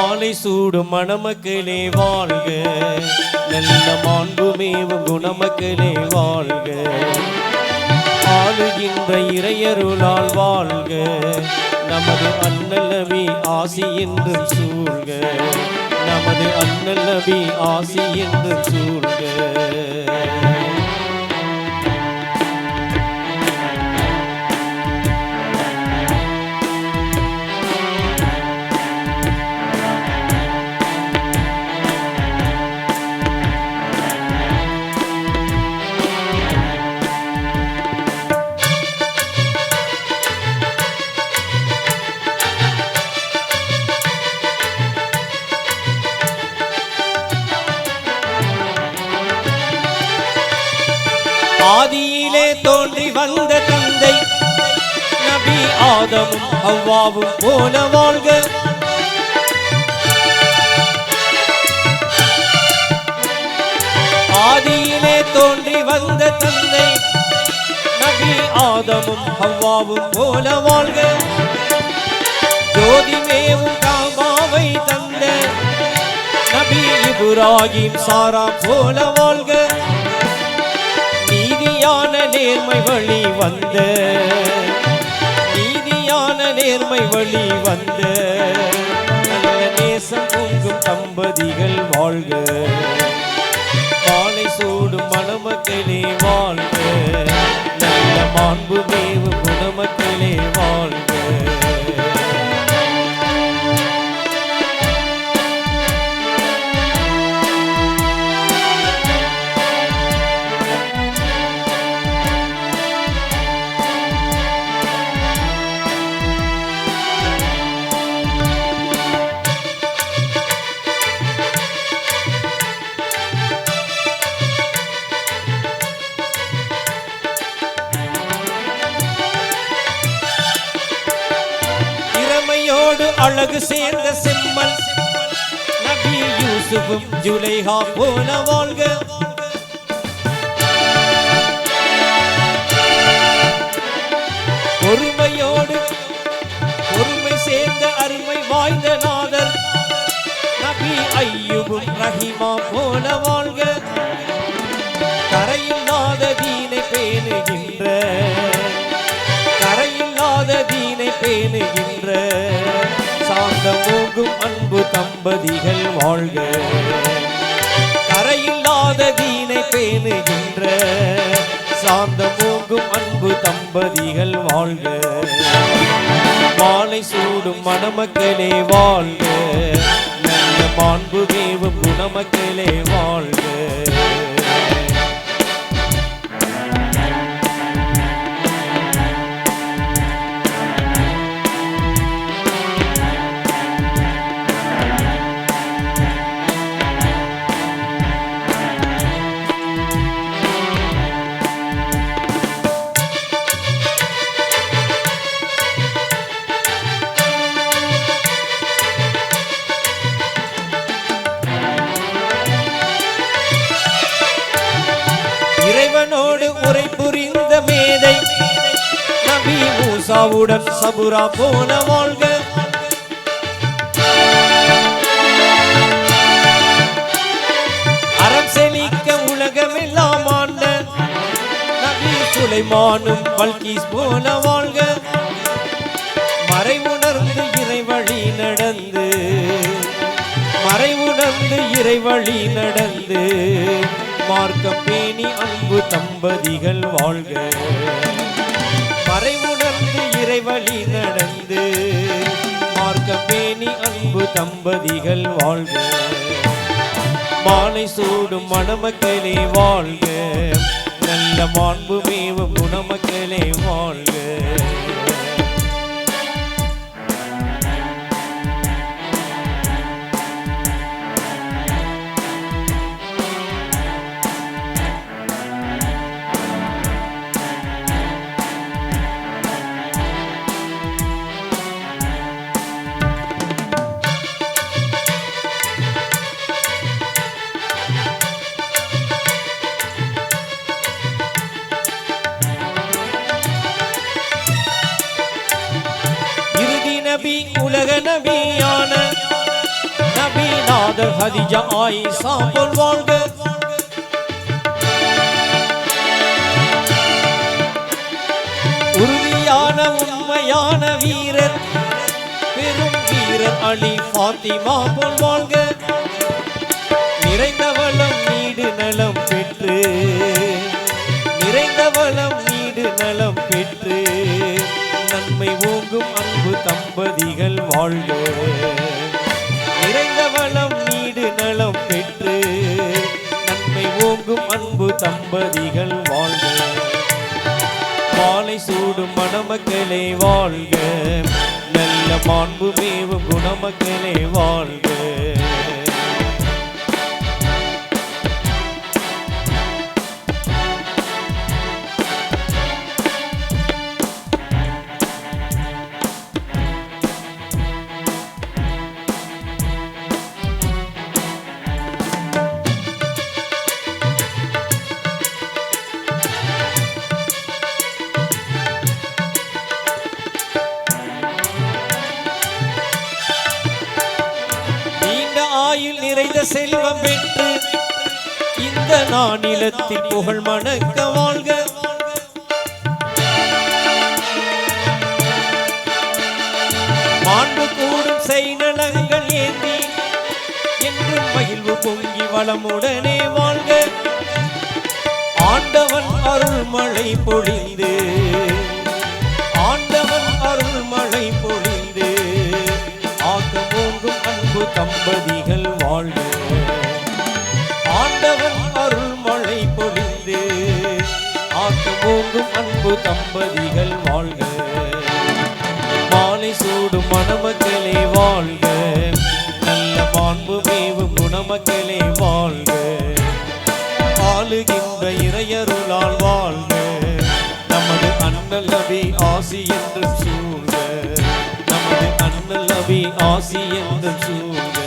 மாலை சூடும் மணமக்களே வாழ்க, நல்ல மாண்புமேவும் குணமக்களே வாழ்க, ஆளுகின்ற இறையருளால் வாழ்க, நமது அண்ணல் நபி ஆசி என்றும் சூழ்க, நமது அண்ணல் நபி ஆசி என்றும் சூழ்க. ஆதியிலே தோன்றி வந்த தந்தை நபி ஆதமும் ஹவ்வாவும் போல வாழ்க, ஆதியிலே தோன்றி வந்த தந்தை நபி ஆதமும் ஹவ்வாவும் போல வாழ்க, ஜோதிமேவும் காபாவை தந்த நபி இப்ராஹிம் சாரா போல வாழ்க, நீதியான நேர்மை வழி வந்த, நீதியான நேர்மை வழி வந்த நல்ல நேசம் பொங்கும் தம்பதிகள் வாழ்க, மாலை சூடும் மணமக்களே வாழ்க, நல்ல மாண்பு மேவு குணமக்களே வாழ்க. அழகு சேர்ந்த செம்மல் நபி யூசுஃபும் ஜுலைஹா போல வாழ்க, பொறுமையோடு பொறுமை சேர்ந்த அருமை வாய்ந்த நாதர் நபி ஐயூபும் ரஹீமா போல வாழ்க, கரையில்லாத தீனை பேணுகின்ற, கரையில்லாத தீனை பேணுகின்ற சாந்தமோகும் அன்பு தம்பதிகள் வாழ்க, கரையில்லாத தீனை பேணுகின்ற சாந்தமோகும் அன்பு தம்பதிகள் வாழ்க, மாலை சூடும் மணமக்களே வாழ்க, நல்ல மாண்பு மேவும் குணமக்களே வாழ்க. இறைவனோடு உரை புரிந்த மேதை நபி மூசாவுடன் சபுரா போல வாழ்க, அறம் செழிக்க உலகமெல்லாம் ஆண்ட நபி சுலைமானும் பல்கீஸ் போல வாழ்க, மறைவுணர்ந்து இறைவழி நடந்து, மறைவுணர்ந்து இறைவழி நடந்து மார்க்கம் பேணி அன்பு தம்பதிகள் வாழ்க, மறைவுணர்ந்து இறைவழி நடந்து மார்க்கம் பேணி அன்பு தம்பதிகள் வாழ்க, மாலை சூடும் மணமக்களே வாழ்க, நல்ல மாண்பு மேவும் குணமக்களே வாழ்க. ஹதிஜா ஆயிஷா போல் வாழ்க. உறுதியான உண்மையான வீரர் பெரும் வீரர் அலி ஃபாத்திமா போல் வாழ்க. நிறைந்த வளம் நீடு நலம் பெற்று நிறைந்த வளம் நீடு நலம் பெற்று நன்மை ஓங்கும் அன்பு தம்பதிகள் வாழ்க. நிறைந்த வளம் நீடு நலம் பெற்று நன்மை ஓங்கும் அன்பு தம்பதிகள் வாழ்க. மாலை சூடும் மணமக்களே வாழ்க. நல்ல மாண்பு மேவும் குணமக்களே வாழ்க. ஆயுள் நிறைந்த செல்வம் பெற்று இந்த நானிலத்தில் புகழ் மணக்க வாழ்க. மாண்பு கூடும் செய்நலங்கள் ஏந்தி என்றும் மகிழ்வு பொங்கி வளமுடனே வாழ்க. ஆண்டவன் அருள் மழை பொழிந்து ஆண்டவன் அருள் மழை பொழிந்து ஆக்கமோங்கும் அன்பு தம்பதிகள் வாழ்க. ஆண்டவன் அருள் மழை பொழிந்து ஆக்கமோங்கும் அன்பு தம்பதிகள் வாழ்க. மாலை சூடும் மணமக்களே வாழ்க. நல்ல மாண்பு மேவும் குணமக்களே வாழ்க. ஆளுகின்ற இறையருளால் வாழ்க. நமது அண்ணல் நபி ஆசி என்றும் சூழ்க. நமது அண்ணல் நபி ஆசி என்றும் சூழ்க.